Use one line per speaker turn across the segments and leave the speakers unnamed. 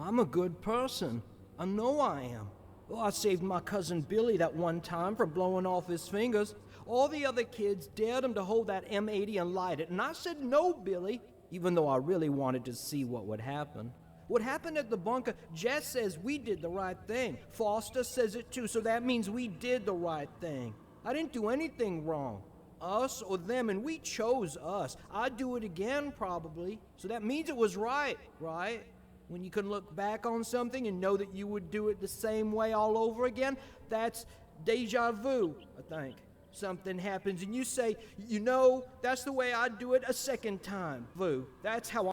I'm a good person. I know I am. Well, I saved my cousin Billy that one time from blowing off his fingers. All the other kids dared him to hold that M80 and light it, and I said no, Billy, even though I really wanted to see what would happen. What happened at the bunker, Jess says we did the right thing. Foster says it too, so that means we did the right thing. I didn't do anything wrong. Us or them, and we chose us. I'd do it again, probably. So that means it was right, right? When you can look back on something and know that you would do it the same way all over again, that's deja vu, I think. Something happens and you say, you know, that's the way I'd do it a second time. Vu, that's how I...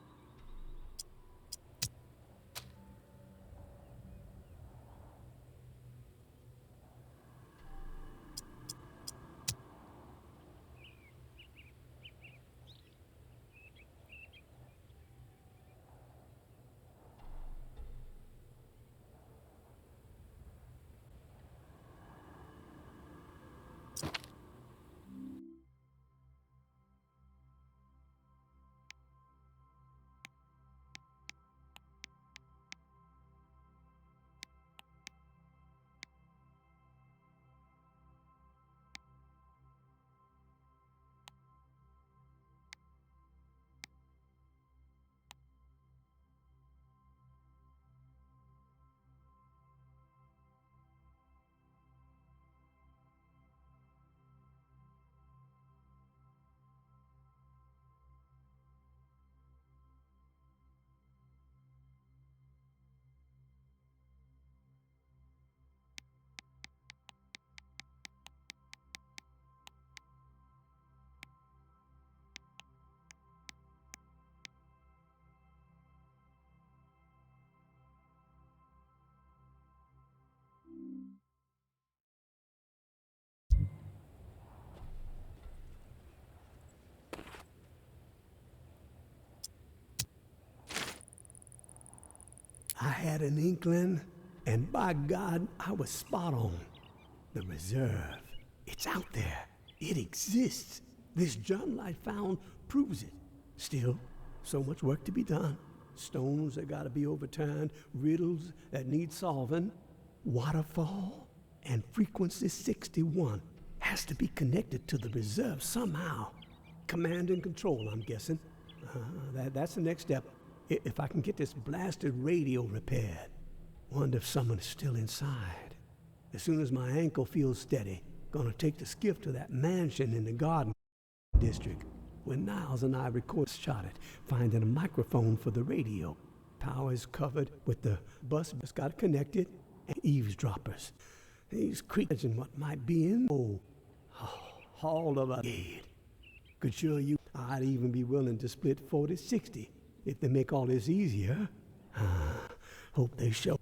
I had an inkling, and by God, I was spot on. The reserve, it's out there. It exists. This journal I found proves it. Still, so much work to be done. Stones that gotta be overturned, riddles that need solving. Waterfall and frequency 61 has to be connected to the reserve somehow. Command and control, I'm guessing. That's the next step. If I can get this blasted radio repaired. Wonder if someone is still inside. As soon as my ankle feels steady, gonna take the skiff to that mansion in the Garden District, where Niles and I shot it, finding a microphone for the radio. Power is covered with the bus just got connected, and eavesdroppers. These creatures and what might be in all of a gate. Could show you I'd even be willing to split 40-60 if they make all this easier. Hope they show.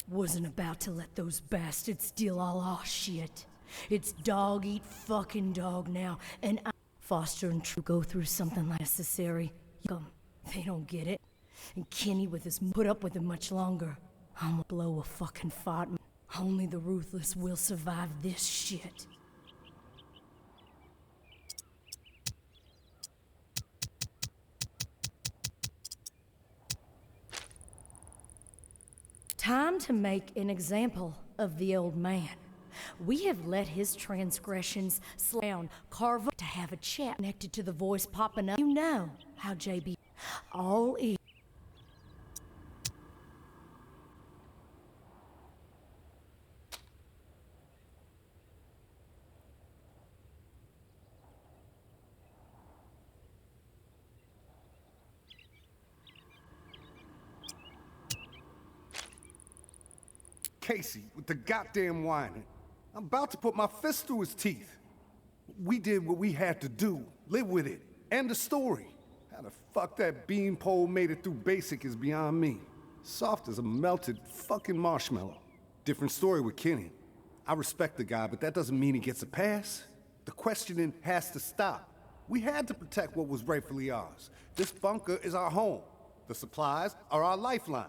Wasn't about to let those bastards steal all our shit. It's dog eat fucking dog now, and Foster and True go through something like necessary. They don't get it. And Kenny with his put up with it much longer. I'm gonna blow a fucking fart. Only the ruthless will survive this shit. Time to make an example of the old man. We have let his transgressions slow down, carve up to have a chat connected to the voice popping up. You know how JB all is.
Casey with the goddamn whining. I'm about to put my fist through his teeth. We did what we had to do. Live with it. End the story. How the fuck that beanpole made it through basic is beyond me. Soft as a melted fucking marshmallow. Different story with Kenny. I respect the guy, but that doesn't mean he gets a pass. The questioning has to stop. We had to protect what was rightfully ours. This bunker is our home. The supplies are our lifeline.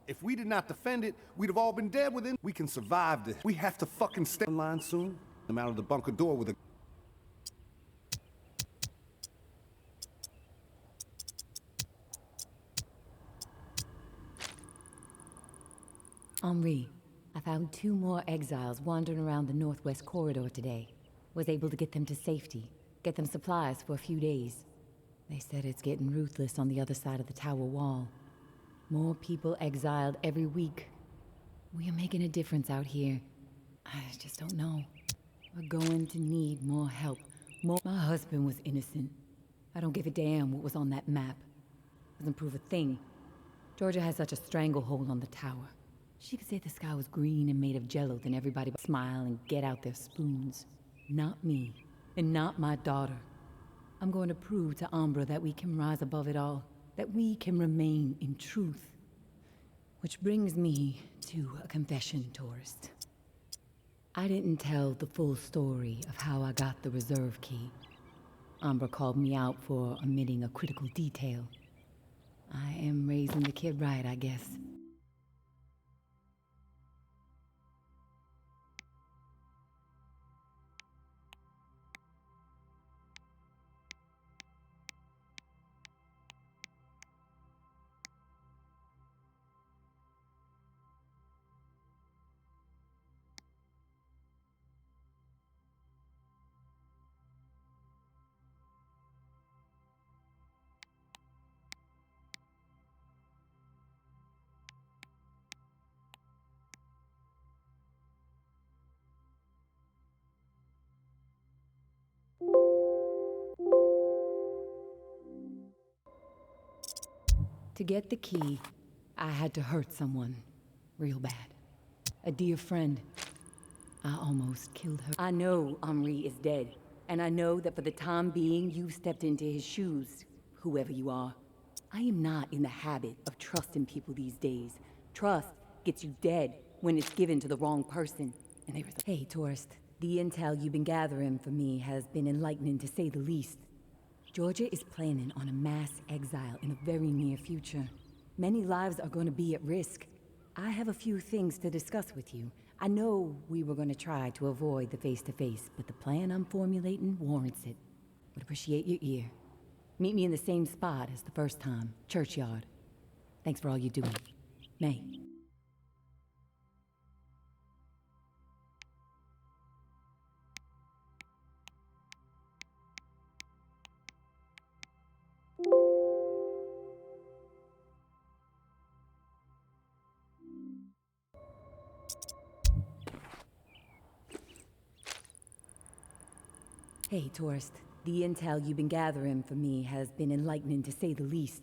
If we did not defend it, we'd have all been dead within. We can survive this. We have to fucking stay in line soon. I'm out of the bunker door with a...
Henri, I found 2 more exiles wandering around the northwest corridor today. Was able to get them to safety, get them supplies for a few days. They said it's getting ruthless on the other side of the tower wall. More people exiled every week. We are making a difference out here. I just don't know. We're going to need more help. My husband was innocent. I don't give a damn what was on that map. Doesn't prove a thing. Georgia has such a stranglehold on the tower. She could say the sky was green and made of jello, then everybody would smile and get out their spoons. Not me, and not my daughter. I'm going to prove to Umbra that we can rise above it all, that we can remain in truth. Which brings me to a confession, tourist. I didn't tell the full story of how I got the reserve key. Umbra called me out for omitting a critical detail. I am raising the kid right, I guess. To get the key, I had to hurt someone. Real bad. A dear friend. I almost killed her. I know Henri is dead, and I know that for the time being, you've stepped into his shoes, whoever you are. I am not in the habit of trusting people these days. Trust gets you dead when it's given to the wrong person. And there is a— Hey, tourist. The intel you've been gathering for me has been enlightening, to say the least. Georgia is planning on a mass exile in the very near future. Many lives are going to be at risk. I have a few things to discuss with you. I know we were going to try to avoid the face-to-face, but the plan I'm formulating warrants it. Would appreciate your ear. Meet me in the same spot as the first time, churchyard. Thanks for all you're doing. May. Hey, tourist. The intel you've been gathering for me has been enlightening, to say the least.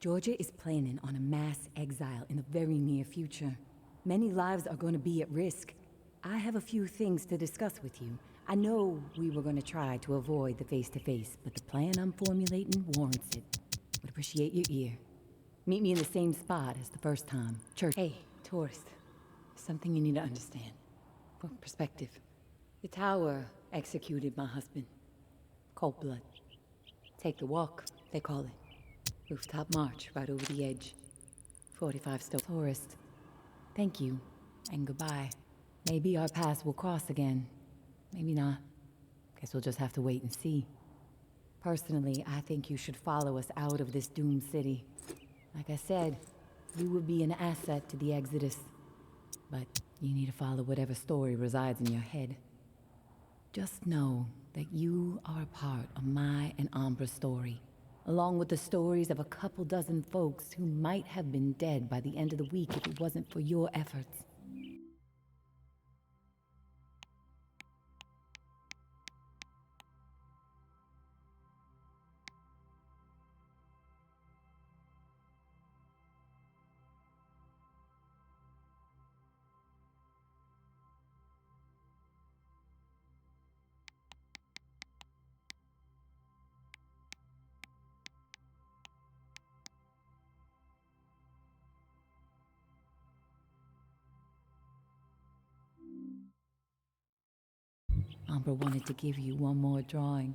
Georgia is planning on a mass exile in the very near future. Many lives are going to be at risk. I have a few things to discuss with you. I know we were going to try to avoid the face-to-face, but the plan I'm formulating warrants it. Would appreciate your ear. Meet me in the same spot as the first time, church. Hey, tourist. Something you need to understand. For perspective. The tower executed my husband. Cold blood. Take the walk, they call it. Rooftop march right over the edge. 45 still. Tourist. Thank you, and goodbye. Maybe our paths will cross again. Maybe not. Guess we'll just have to wait and see. Personally, I think you should follow us out of this doomed city. Like I said, you would be an asset to the Exodus. But you need to follow whatever story resides in your head. Just know that you are a part of my and Umbra's story, along with the stories of a couple dozen folks who might have been dead by the end of the week if it wasn't for your efforts. Umbra wanted to give you one more drawing.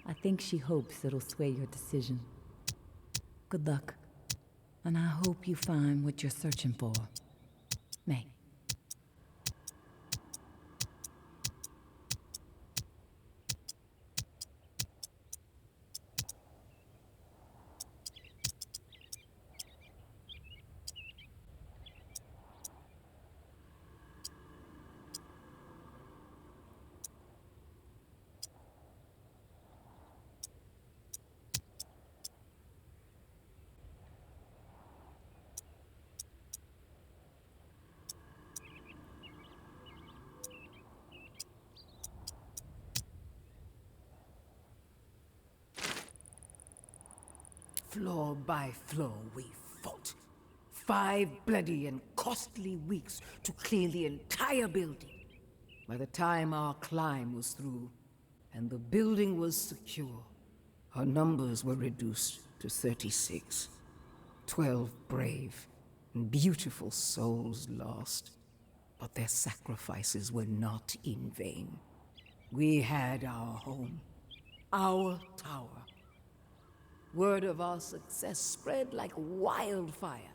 I think she hopes it'll sway your decision. Good luck. And I hope you find what you're searching for. May.
Floor by floor we fought. 5 bloody and costly weeks to clear the entire building. By the time our climb was through, and the building was secure, our numbers were reduced to 36. 12 brave and beautiful souls lost. But their sacrifices were not in vain. We had our home, our tower. Word of our success spread like wildfire.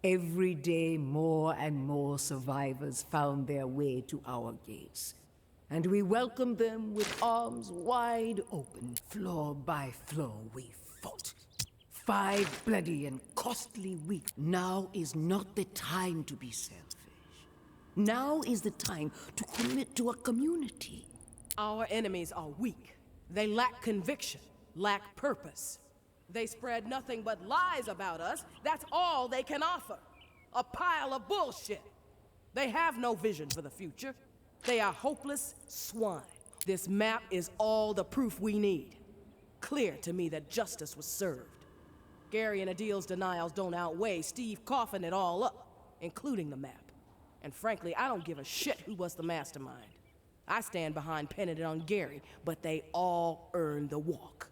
Every day, more and more survivors found their way to our gates, and we welcomed them with arms wide open. Floor by floor, we fought. 5 bloody and costly weeks. Now is not the time to be selfish. Now is the time to commit to a community.
Our enemies are weak. They lack conviction, lack purpose. They spread nothing but lies about us. That's all they can offer. A pile of bullshit. They have no vision for the future. They are hopeless swine. This map is all the proof we need. Clear to me that justice was served. Gary and Adil's denials don't outweigh Steve coughing it all up, including the map. And frankly, I don't give a shit who was the mastermind. I stand behind pinning it on Gary, but they all earned the walk.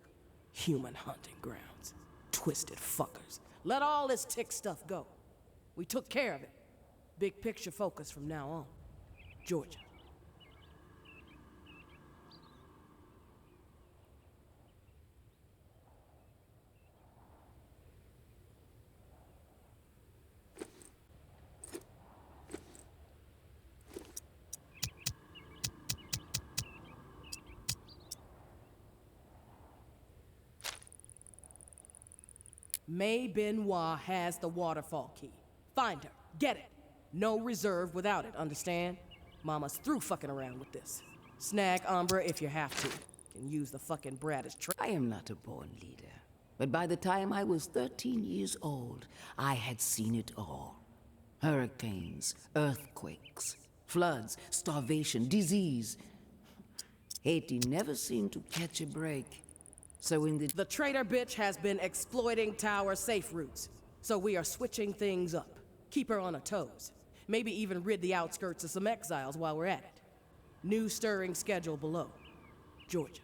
Human hunting grounds. Twisted fuckers. Let all this tick stuff go. We took care of it. Big picture focus from now on. Georgia. May Benoit has the waterfall key. Find her. Get it. No reserve without it, understand? Mama's through fucking around with this. Snag Umbra if you have to. Can use the fucking brat as
I am not a born leader, but by the time I was 13 years old, I had seen it all. Hurricanes, earthquakes, floods, starvation, disease. Haiti never seemed to catch a break. So in
The traitor bitch has been exploiting tower safe routes. So we are switching things up. Keep her on her toes. Maybe even rid the outskirts of some exiles while we're at it. New stirring schedule below. Georgia.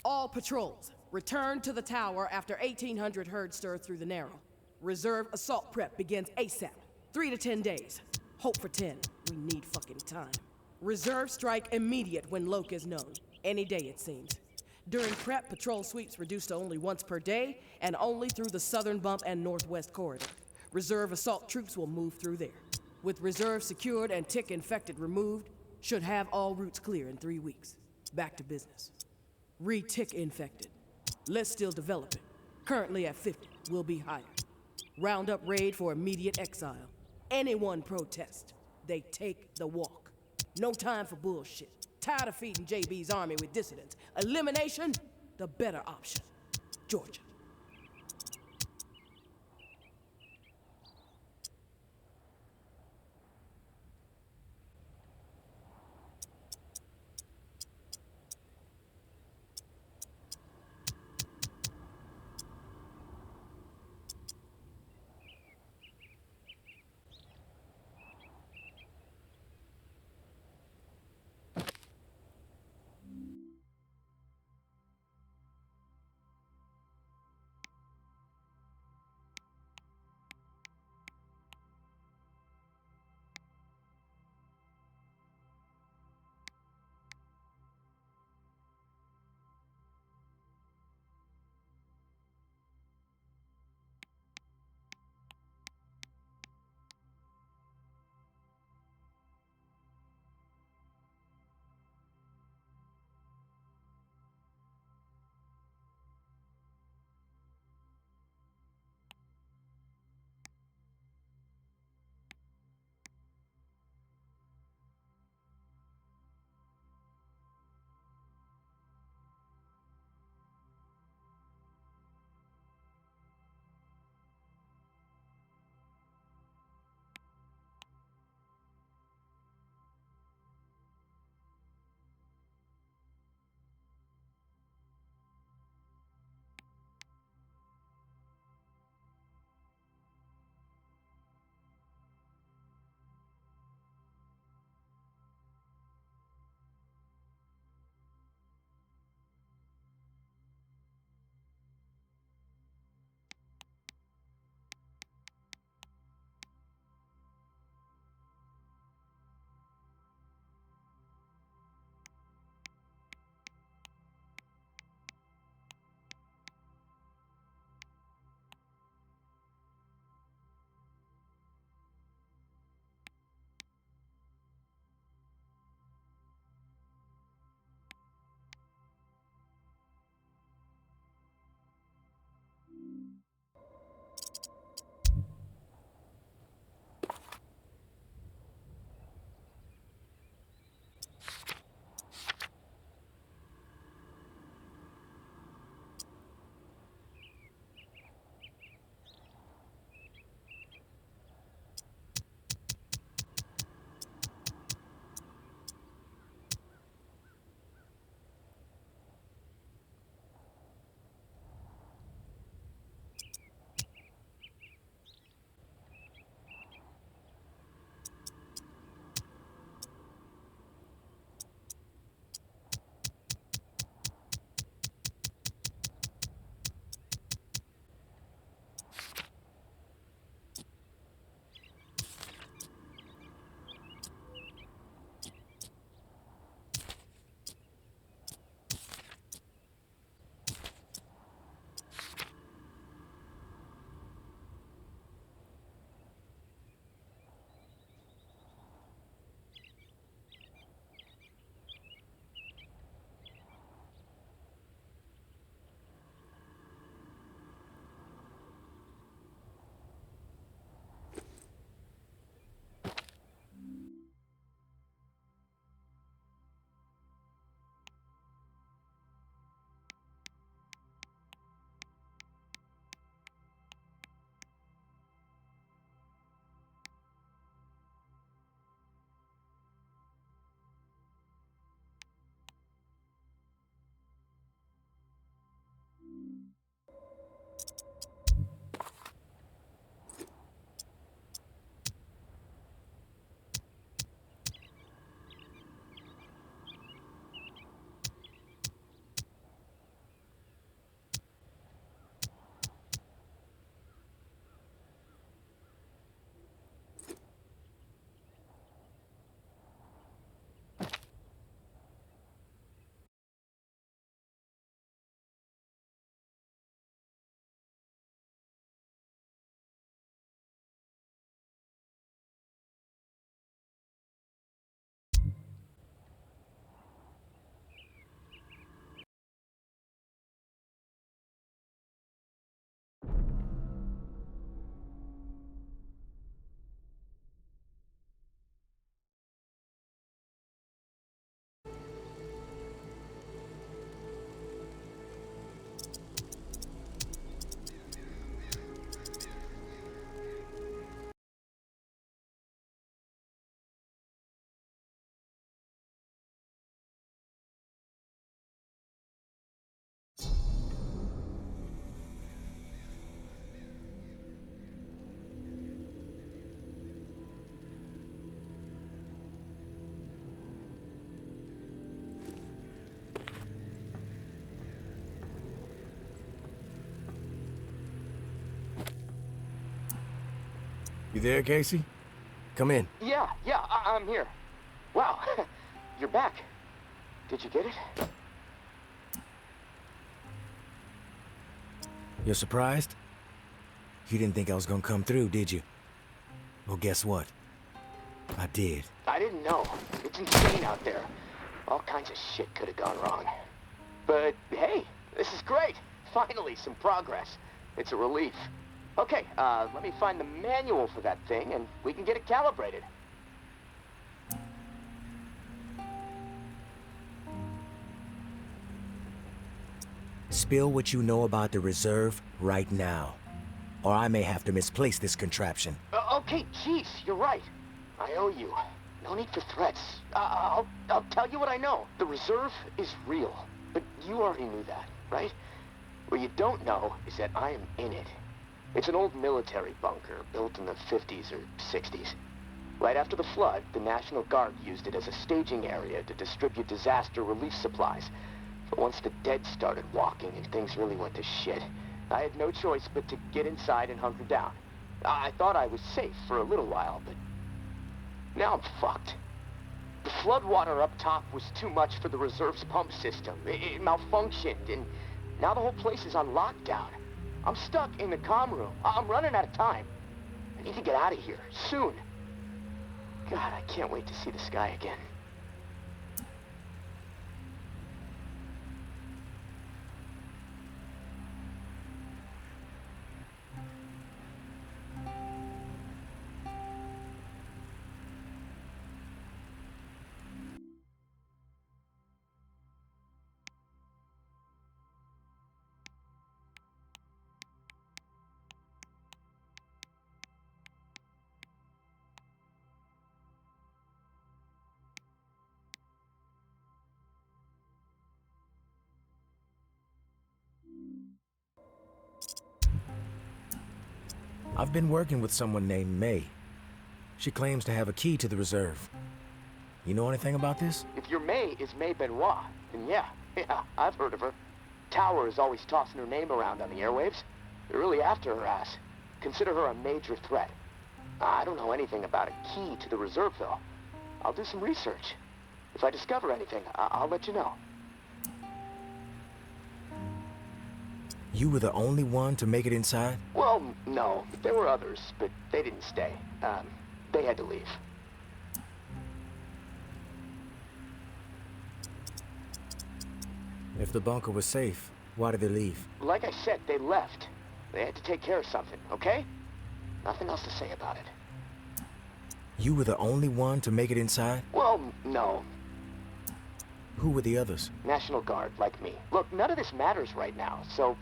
All patrols, return to the tower after 1800 herd stir through the Narrow. Reserve assault prep begins ASAP. 3 to 10 days. Hope for 10. We need fucking time. Reserve strike immediate when Loke is known. Any day, it seems. During prep, patrol sweeps reduced to only once per day, and only through the southern bump and northwest corridor. Reserve assault troops will move through there. With reserve secured and tick infected removed, should have all routes clear in 3 weeks. Back to business. Re-tick infected. Let's still develop it. Currently at 50, will be higher. Round up raid for immediate exile. Anyone protest, they take the walk. No time for bullshit. Tired of feeding JB's army with dissidents. Elimination, the better option. Georgia.
You there, Casey? Come in.
Yeah, I'm here. Wow, you're back. Did you get it?
You're surprised? You didn't think I was gonna come through, did you? Well, guess what? I did.
I didn't know. It's insane out there. All kinds of shit could have gone wrong. But hey, this is great. Finally, some progress. It's a relief. Okay, let me find the manual for that thing and we can get it calibrated.
Spill what you know about the reserve right now, or I may have to misplace this contraption.
Okay, jeez, you're right. I owe you. No need for threats. I'll tell you what I know. The reserve is real, but you already knew that, right? What you don't know is that I am in it. It's an old military bunker built in the 50s or 60s. Right after the flood, the National Guard used it as a staging area to distribute disaster relief supplies. But once the dead started walking and things really went to shit, I had no choice but to get inside and hunker down. I thought I was safe for a little while, but now I'm fucked. The floodwater up top was too much for the reserve's pump system. It malfunctioned, and now the whole place is on lockdown. I'm stuck in the comm room. I'm running out of time. I need to get out of here, soon. God, I can't wait to see the sky again.
I've been working with someone named May. She claims to have a key to the reserve. You know anything about this?
If your May is May Benoit, then yeah, I've heard of her. Tower is always tossing her name around on the airwaves. They're really after her ass. Consider her a major threat. I don't know anything about a key to the reserve, though. I'll do some research. If I discover anything, I'll let you know.
You were the only one to make it inside?
Well, no. There were others, but they didn't stay. They had to leave.
If the bunker was safe, why did they leave?
Like I said, they left. They had to take care of something, okay? Nothing else to say about it.
You were the only one to make it inside?
Well, no.
Who were the others?
National Guard, like me. Look, none of this matters right now, so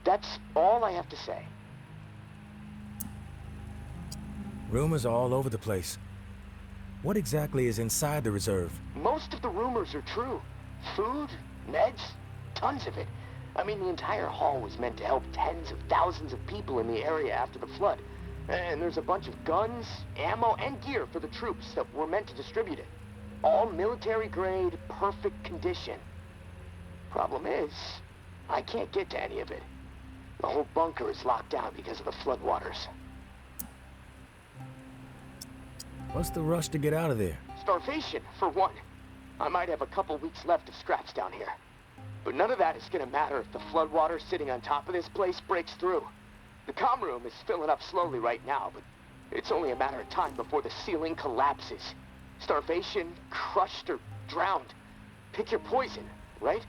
that's all I have to say.
Rumors are all over the place. What exactly is inside the reserve?
Most of the rumors are true. Food, meds, tons of it. I mean, the entire hall was meant to help tens of thousands of people in the area after the flood. And there's a bunch of guns, ammo, and gear for the troops that were meant to distribute it. All military-grade, perfect condition. Problem is, I can't get to any of it. The whole bunker is locked down because of the floodwaters.
What's the rush to get out of there?
Starvation, for one. I might have a couple weeks left of scraps down here. But none of that is gonna matter if the floodwater sitting on top of this place breaks through. The comm room is filling up slowly right now, but it's only a matter of time before the ceiling collapses. Starvation, crushed, or drowned. Pick your poison, right?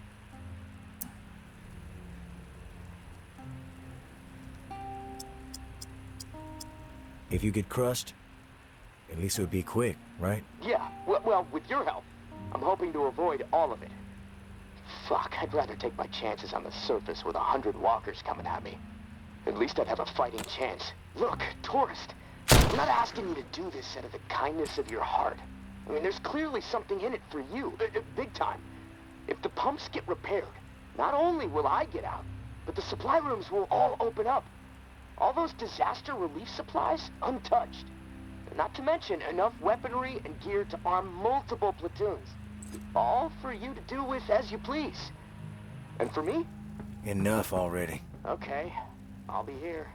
If you get crushed, at least it would be quick, right?
Yeah, well, with your help, I'm hoping to avoid all of it. Fuck, I'd rather take my chances on the surface with 100 walkers coming at me. At least I'd have a fighting chance. Look, tourist, I'm not asking you to do this out of the kindness of your heart. I mean, there's clearly something in it for you, big time. If the pumps get repaired, not only will I get out, but the supply rooms will all open up. All those disaster relief supplies, untouched. Not to mention enough weaponry and gear to arm multiple platoons. All for you to do with as you please. And for me?
Enough already.
Okay, I'll be here.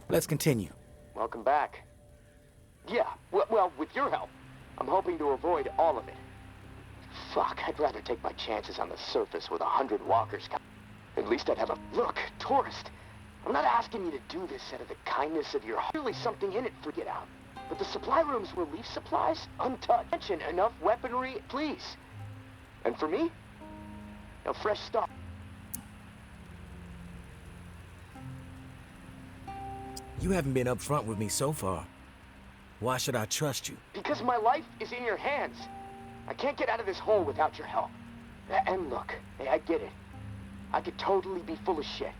Let's continue.
Welcome back. Yeah, well, with your help, I'm hoping to avoid all of it. Fuck, I'd rather take my chances on the surface with 100 walkers. At least I'd have a... Look, tourist, I'm not asking you to do this out of the kindness of your heart. There's really something in it for get out. But the supply room's relief supplies, untouched. Enough weaponry, please. And for me, a fresh start.
You haven't been upfront with me so far. Why should I trust you?
Because my life is in your hands. I can't get out of this hole without your help. And look, I get it. I could totally be full of shit.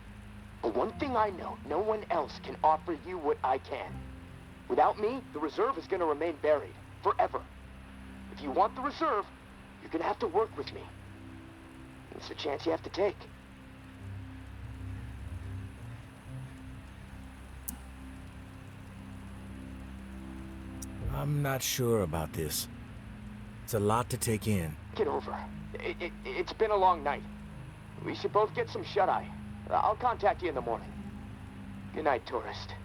But one thing I know, no one else can offer you what I can. Without me, the reserve is gonna remain buried. Forever. If you want the reserve, you're gonna have to work with me. It's a chance you have to take.
I'm not sure about this. It's a lot to take in.
Get over. It's been a long night. We should both get some shut-eye. I'll contact you in the morning. Good night, tourist.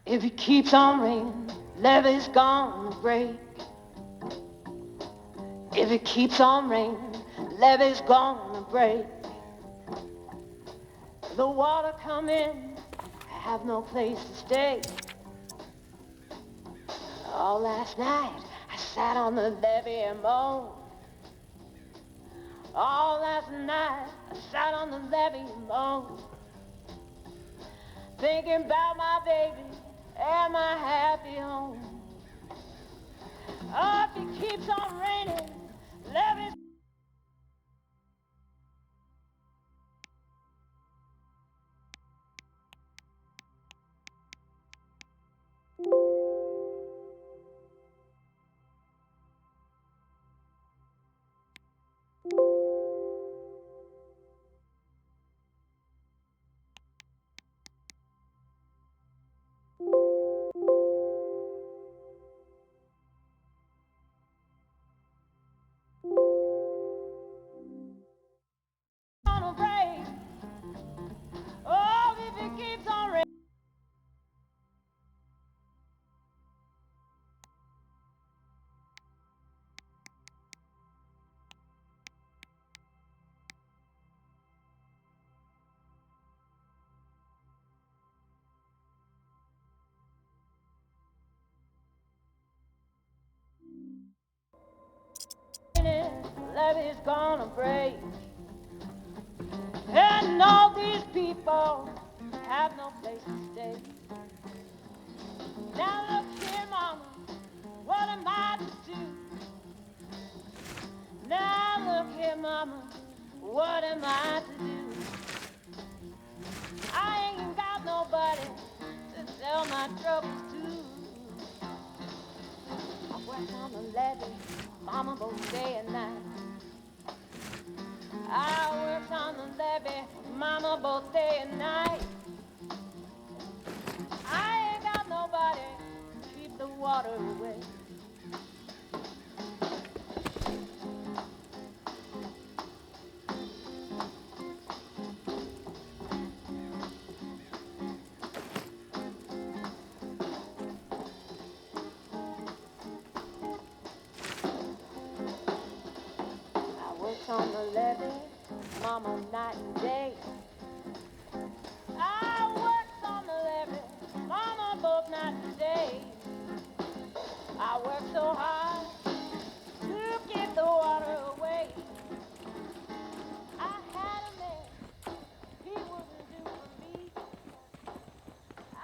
If it keeps on raining, levee's gonna break. If it keeps on raining, levee's gonna break. The water come in, I have no place to stay. All last night, I sat on the levee and moaned. All last night, I sat on the levee and moaned. Thinking about my baby and my happy home. Oh, if it keeps on raining, levee's... gonna break. Oh, if it keeps on raining. Levee's gonna break. And all these people have no place to stay. Now look here, mama, what am I to do? Now look here, mama, what am I to do? I ain't got nobody to tell my troubles to. I work on the levee, mama, both day and night. I work on the levee, mama, both day and night. I ain't got nobody to keep the water away. On the levee, mama, night and day. I worked on the levee, mama, both night and day. I worked so hard to get the water away. I had a man, he wouldn't do for me. I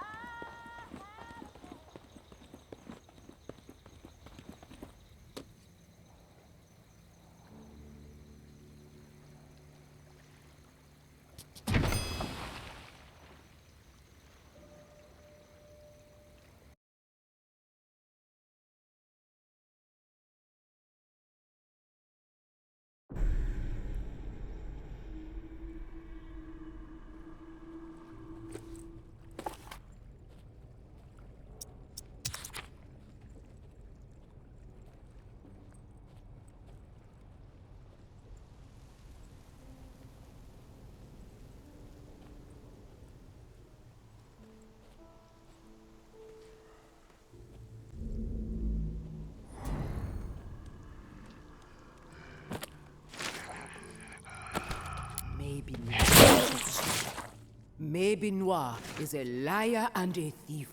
Benoit is a liar and a thief.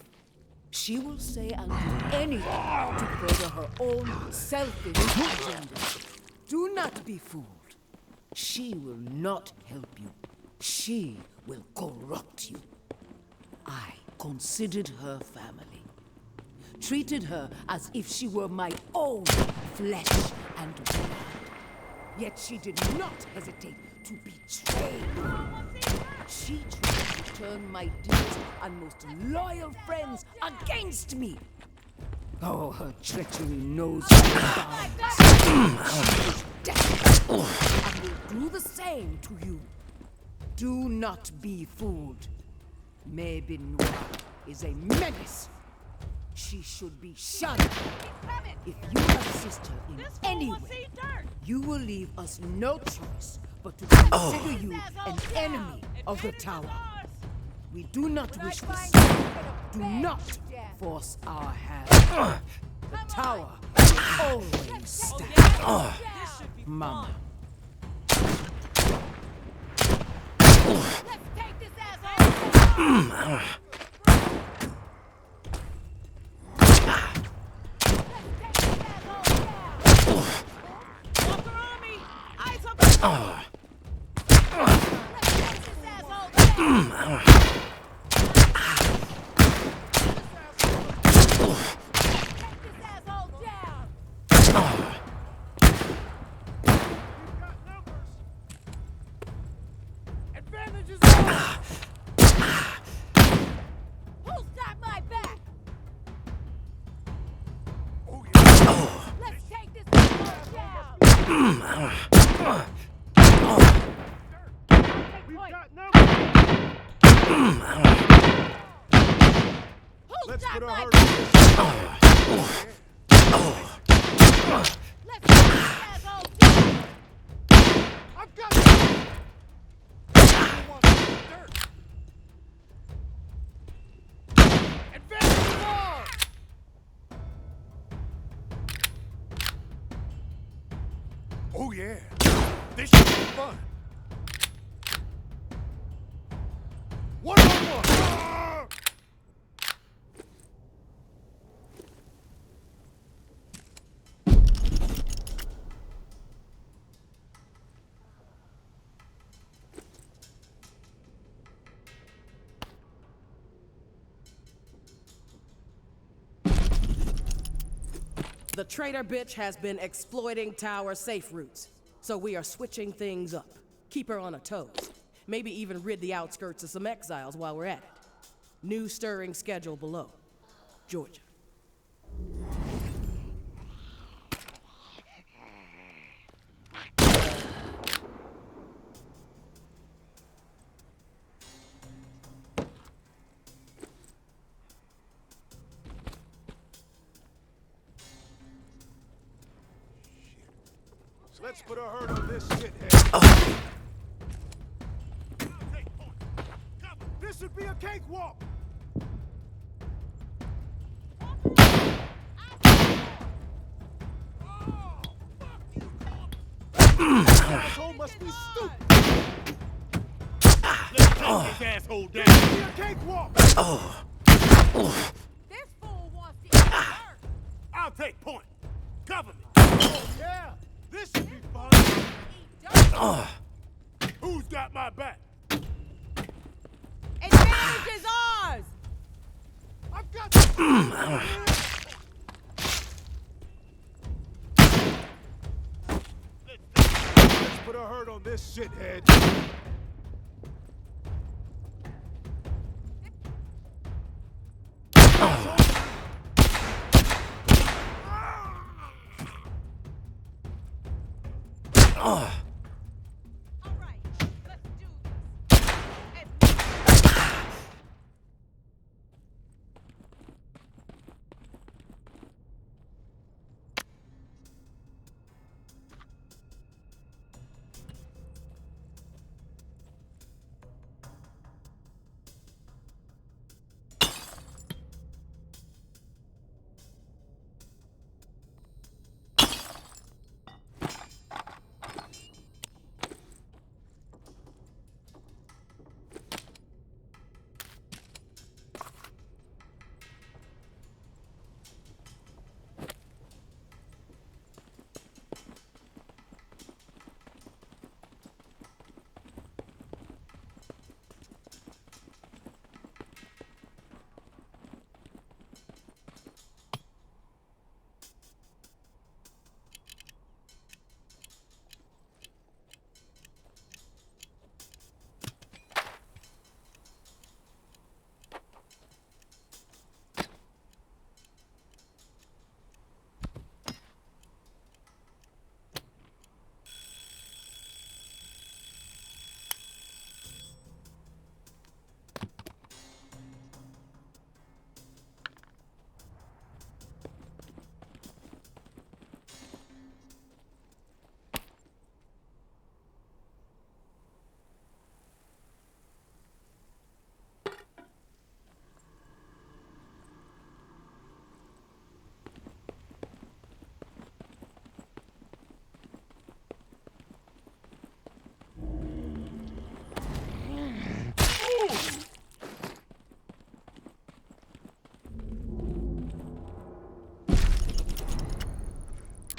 She will say and do anything to further her own selfish agenda. Do not be fooled. She will not help you. She will corrupt you. I considered her family. Treated her as if she were my own flesh and blood. Yet she did not hesitate to betray me. She tried to turn my dearest and most loyal friends against me. Oh, her treachery knows no bounds. She is desperate and will do the same to you. Do not be fooled. Mauy Benoit is a menace. She should be shunned. If you assist her in any way, you will leave us no choice but to consider you an enemy of the tower. We do not wish the same. Do not force our hand. The tower will always stand. Mama.
Let's take this asshole. Who's got my back? Let's take this asshole down. Let's put a hurt on this. Let's take this asshole down. I've got dirt. Advance wall.
Oh yeah, this should be fun. One-on-one.
The traitor bitch has been exploiting tower safe routes, so we are switching things up. Keep her on her toes. Maybe even rid the outskirts of some exiles while we're at it. New stirring schedule below. Georgia.
Let's put a hurt on this shithead. This should be a cakewalk. This asshole must be stupid. Let's take this asshole down. This should be a cakewalk.
This fool wants to eat dirt.
I'll take point. Cover me. Oh yeah, this should be fun.
Eat dirt.
Who's got my back?
Advantage is ours.
I've got. Let's put a hurt on this shithead.
All right, let's do this.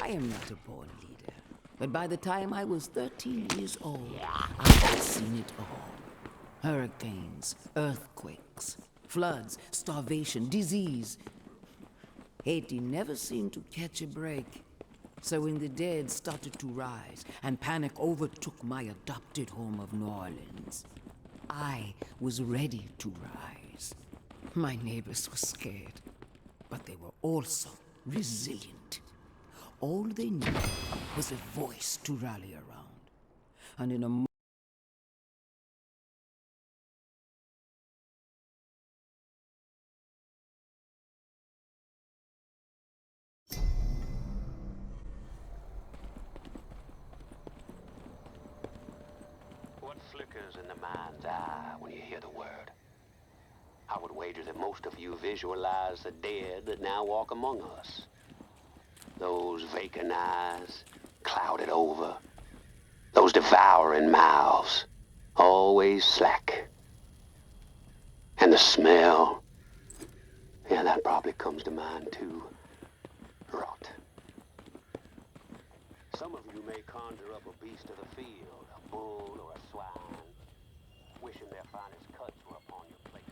I am not a born leader. But by the time I was 13 years old, I had seen it all. Hurricanes, earthquakes, floods, starvation, disease. Haiti never seemed to catch a break. So when the dead started to rise and panic overtook my adopted home of New Orleans, I was ready to rise. My neighbors were scared, but they were also resilient. All they needed was a voice to rally around. And in a
What flickers in the mind's eye when you hear the word? I would wager that most of you visualize the dead that now walk among us. Those vacant eyes, clouded over. Those devouring mouths, always slack. And the smell, yeah, that probably comes to mind too. Rot. Some of you may conjure up a beast of the field, a bull or a swine, wishing their finest cuts were upon your plate.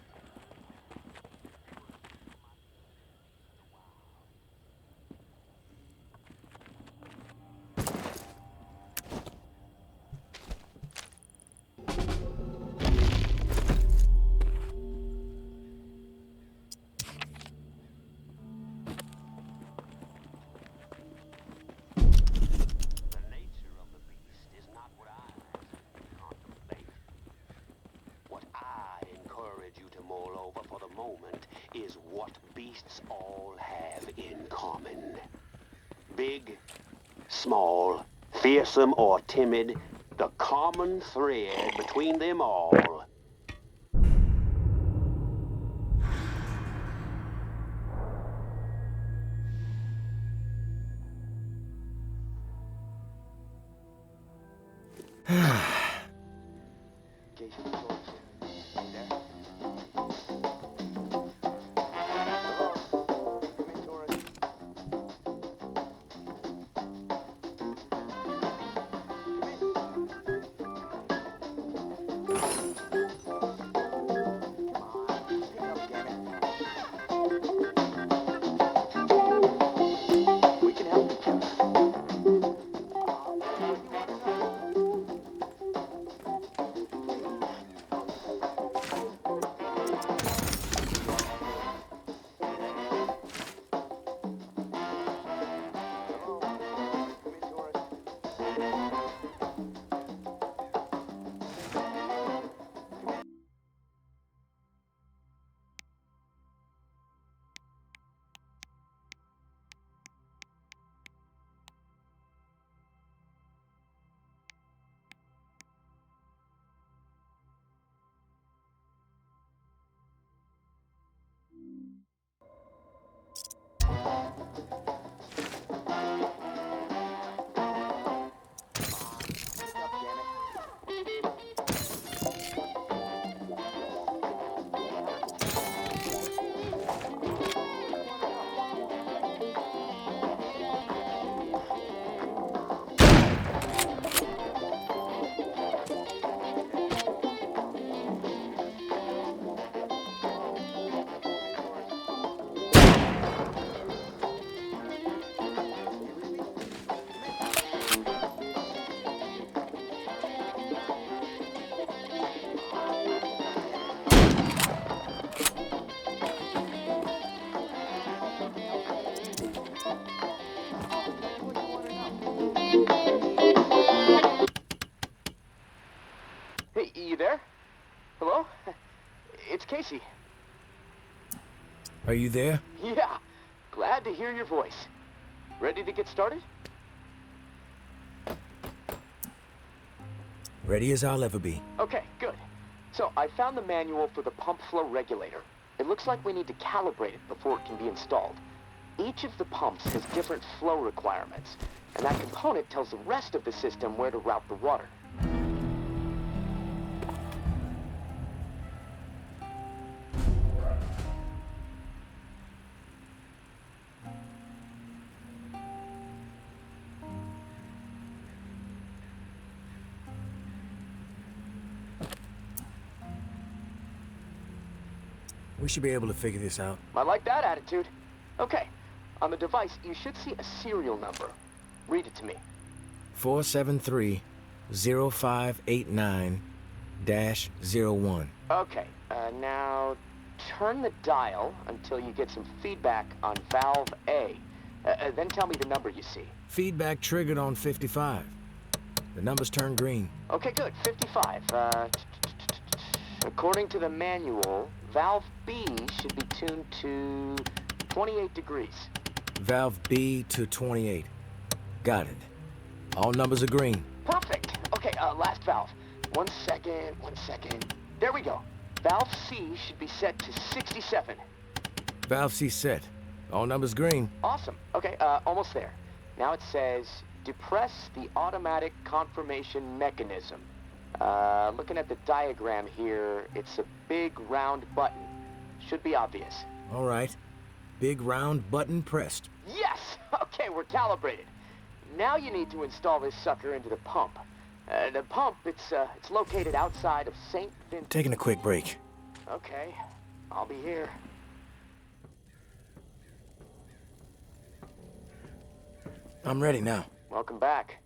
Is what beasts all have in common. Big, small, fearsome or timid, the common thread between them all. Hey, you there? Hello? It's Casey.
Are you there?
Yeah, glad to hear your voice. Ready to get started?
Ready as I'll ever be.
Okay, good. So, I found the manual for the pump flow regulator. It looks like we need to calibrate it before it can be installed. Each of the pumps has different flow requirements, and that component tells the rest of the system where to route the water.
We should be able to figure this out.
I like that attitude. Okay, on the device, you should see a serial number. Read it to me.
473-0589-01.
Okay, now turn the dial until you get some feedback on valve A. Then tell me the number you see.
Feedback triggered on 55. The numbers turn green.
Okay, good. 55. According to the manual, valve B should be tuned to 28 degrees.
Valve B to 28. Got it. All numbers are green.
Perfect. Okay, last valve. One second. There we go. Valve C should be set to 67.
Valve C set. All numbers green.
Awesome. Okay, almost there. Now it says, depress the automatic confirmation mechanism. Looking at the diagram here, it's a big round button. Should be obvious.
All right. Big round button pressed.
Yes! Okay, we're calibrated. Now you need to install this sucker into the pump. The pump, it's located outside of St. Vincent.
Taking a quick break.
Okay, I'll be here.
I'm ready now.
Welcome back.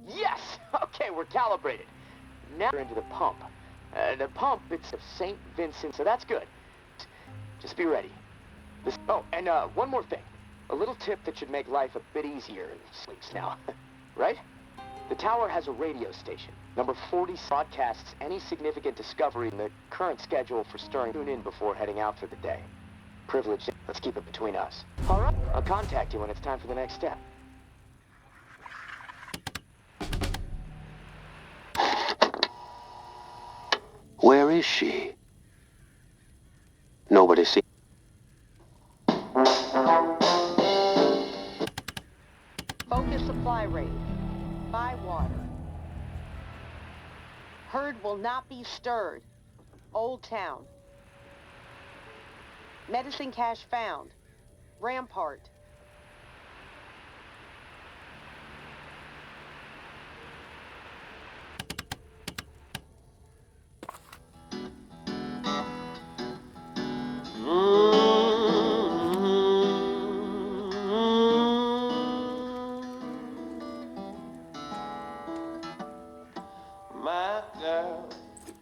Yes! Okay, we're calibrated. Now into the pump. The pump, it's of St. Vincent, so that's good. Just be ready. Oh, and one more thing. A little tip that should make life a bit easier in sleeps now. Right? The tower has a radio station. Number 40 broadcasts any significant discovery in the current schedule for stirring. Tune in before heading out for the day. Privilege. Let's keep it between us. All right. I'll contact you when it's time for the next step.
Where is she? Nobody see.
Focus supply rate. By water. Herd will not be stirred. Old Town. Medicine cache found. Rampart.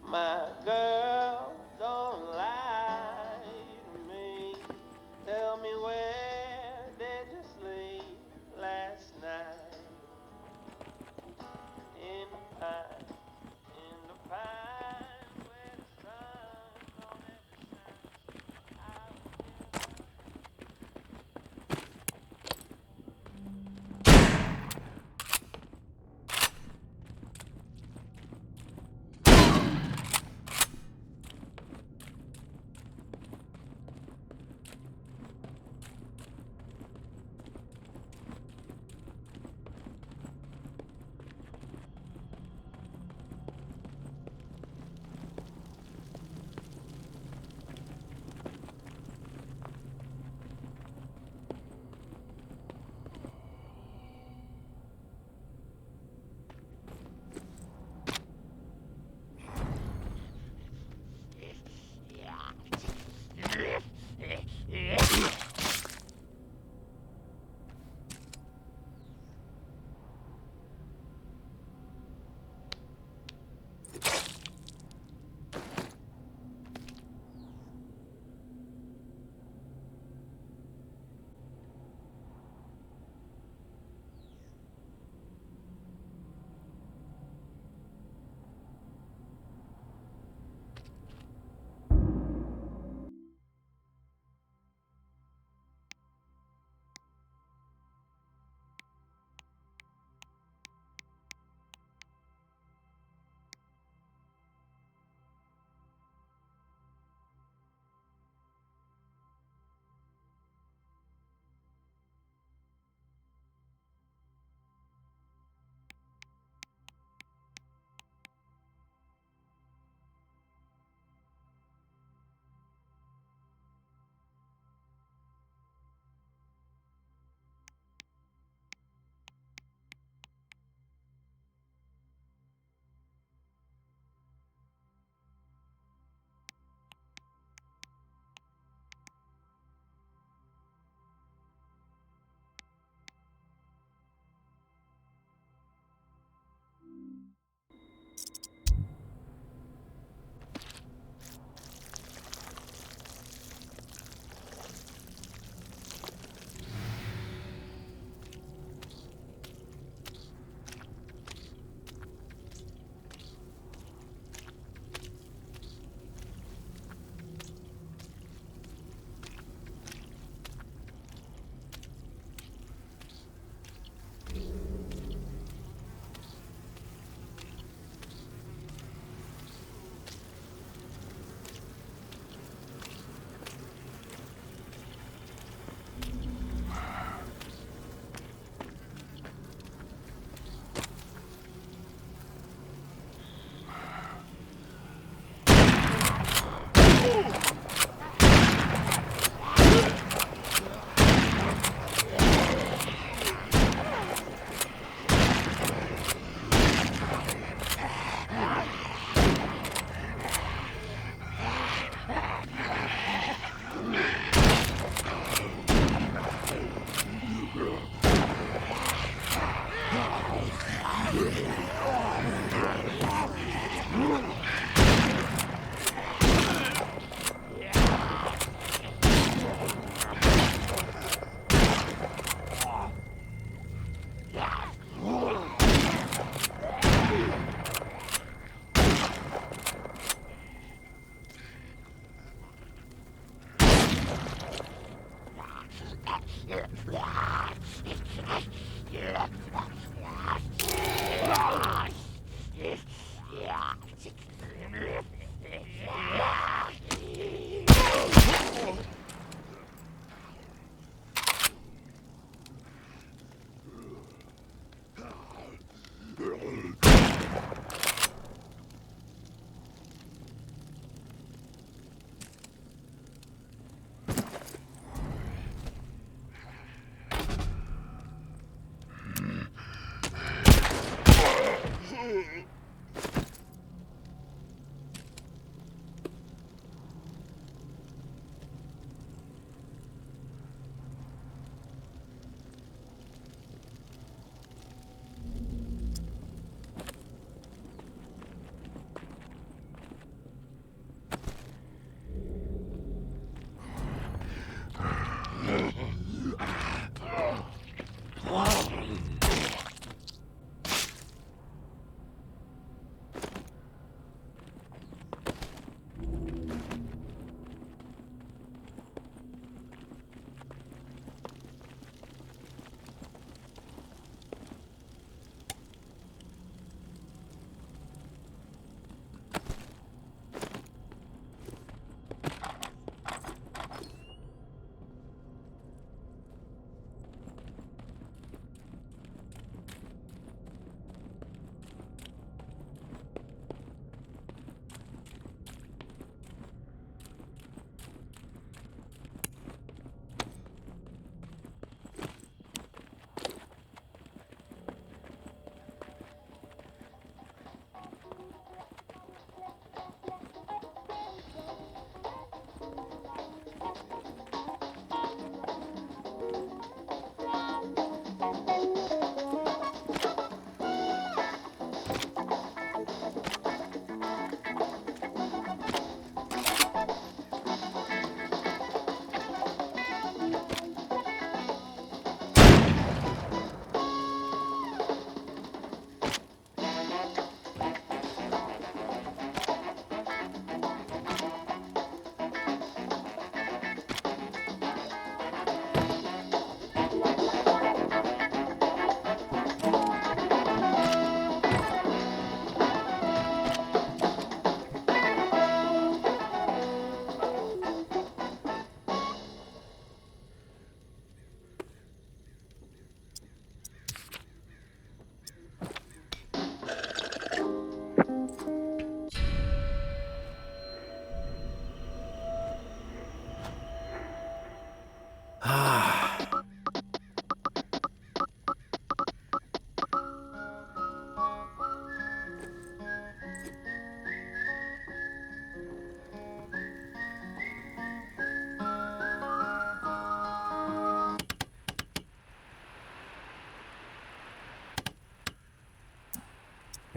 My girl, don't lie to me. Tell me, where did you sleep last night? In the pine, where the sun's on every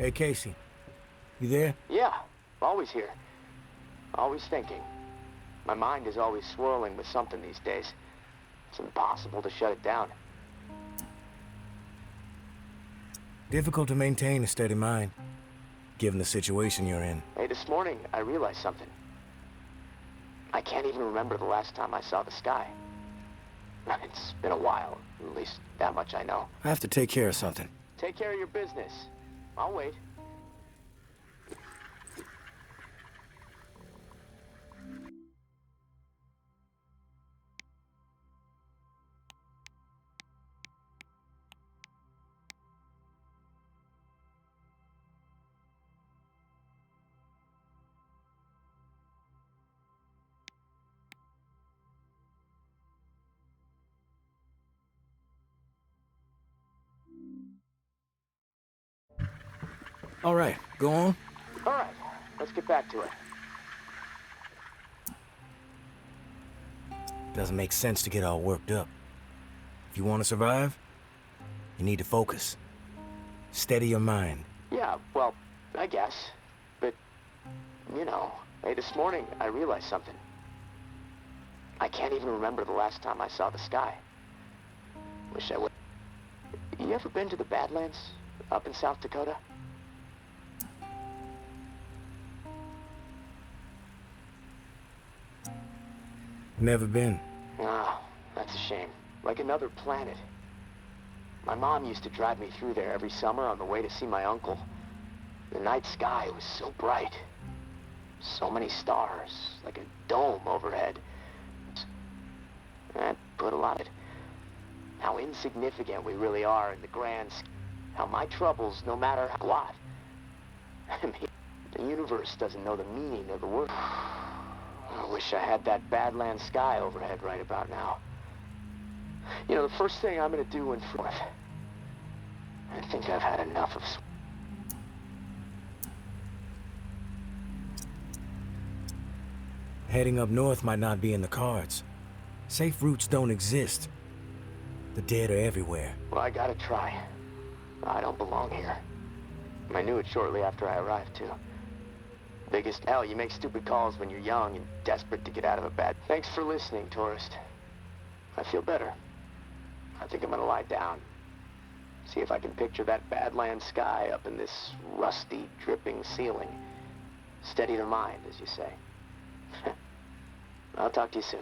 Hey, Casey. You there?
Yeah, always here. Always thinking. My mind is always swirling with something these days. It's impossible to shut it down.
Difficult to maintain a steady mind, given the situation you're in.
Hey, this morning I realized something. I can't even remember the last time I saw the sky. It's been a while, at least that much I know.
I have to take care of something.
Take care of your business. I'll wait.
All right, go on.
All right, let's get back to it.
Doesn't make sense to get all worked up. If you want to survive, you need to focus. Steady your mind.
Yeah, well, I guess. But, you know, hey, this morning I realized something. I can't even remember the last time I saw the sky. Wish I would. You ever been to the Badlands up in South Dakota?
Never been.
Ah, that's a shame. Like another planet. My mom used to drive me through there every summer on the way to see my uncle. The night sky was so bright. So many stars, like a dome overhead. That put a lot of it. How insignificant we really are in the grand scheme. How my troubles, no matter what. I mean, the universe doesn't know the meaning of the word. I wish I had that Badland sky overhead right about now. You know, the first thing I'm gonna do when forth. I think I've had enough of.
Heading up north might not be in the cards. Safe routes don't exist. The dead are everywhere.
Well, I gotta try. I don't belong here. I knew it shortly after I arrived, too. Biggest hell, you make stupid calls when you're young and desperate to get out of a bad... Thanks for listening, tourist. I feel better. I think I'm gonna lie down. See if I can picture that Badland sky up in this rusty, dripping ceiling. Steady the mind, as you say. I'll talk to you soon.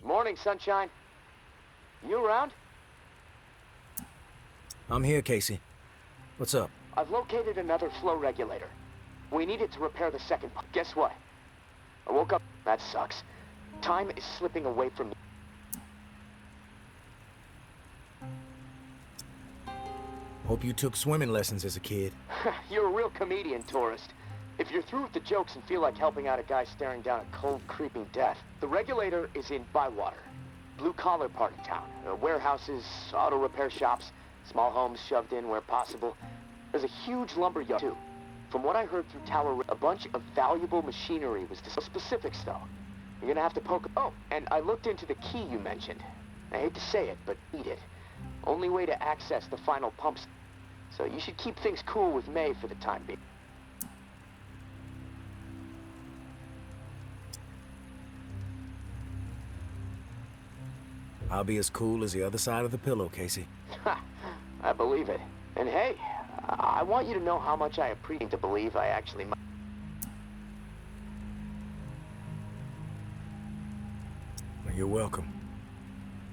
Morning, sunshine. You around?
I'm here, Casey. What's up?
I've located another flow regulator. We need it to repair the second pump. Guess what? I woke up. That sucks. Time is slipping away from me.
Hope you took swimming lessons as a kid.
You're a real comedian, tourist. If you're through with the jokes and feel like helping out a guy staring down a cold, creeping death, the regulator is in Bywater. Blue-collar part of town. Warehouses, auto repair shops, small homes shoved in where possible. There's a huge lumber yard, too. From what I heard through Tower, a bunch of valuable machinery was specifics, though. You're gonna have to poke... Oh, and I looked into the key you mentioned. I hate to say it, but eat it. Only way to access the final pumps. So you should keep things cool with May for the time being.
I'll be as cool as the other side of the pillow, Casey.
Ha! I believe it. And hey, I want you to know how much I appreciate to believe I actually might.
You're welcome.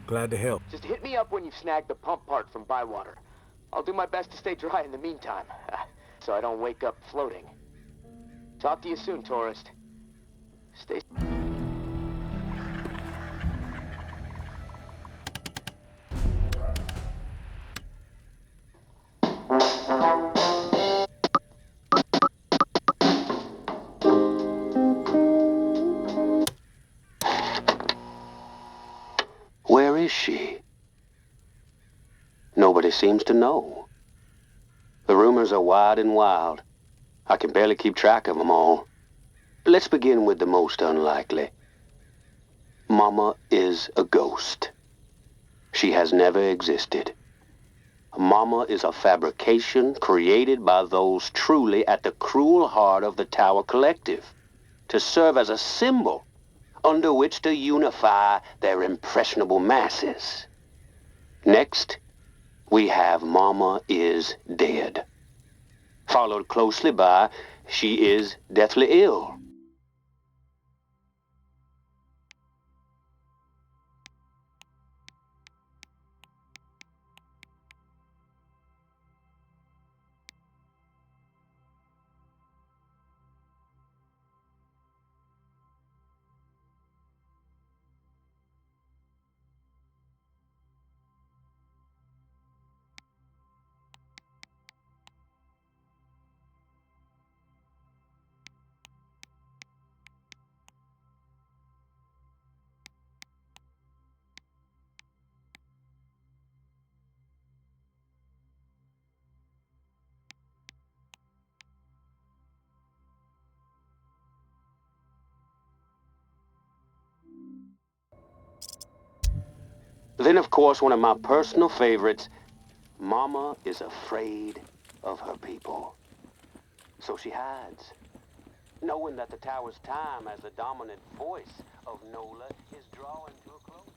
Glad to help.
Just hit me up when you've snagged the pump part from Bywater. I'll do my best to stay dry in the meantime, so I don't wake up floating. Talk to you soon, tourist. Stay...
Where is she? Nobody seems to know. The rumors are wide and wild. I can barely keep track of them all. Let's begin with the most unlikely. Mama is a ghost. She has never existed. Mama is a fabrication created by those truly at the cruel heart of the Tower Collective to serve as a symbol under which to unify their impressionable masses. Next, we have Mama is dead, followed closely by she is deathly ill. Then, of course, one of my personal favorites, Mama is afraid of her people. So she hides, knowing that the Tower's time as the dominant voice of NOLA is drawing to a close.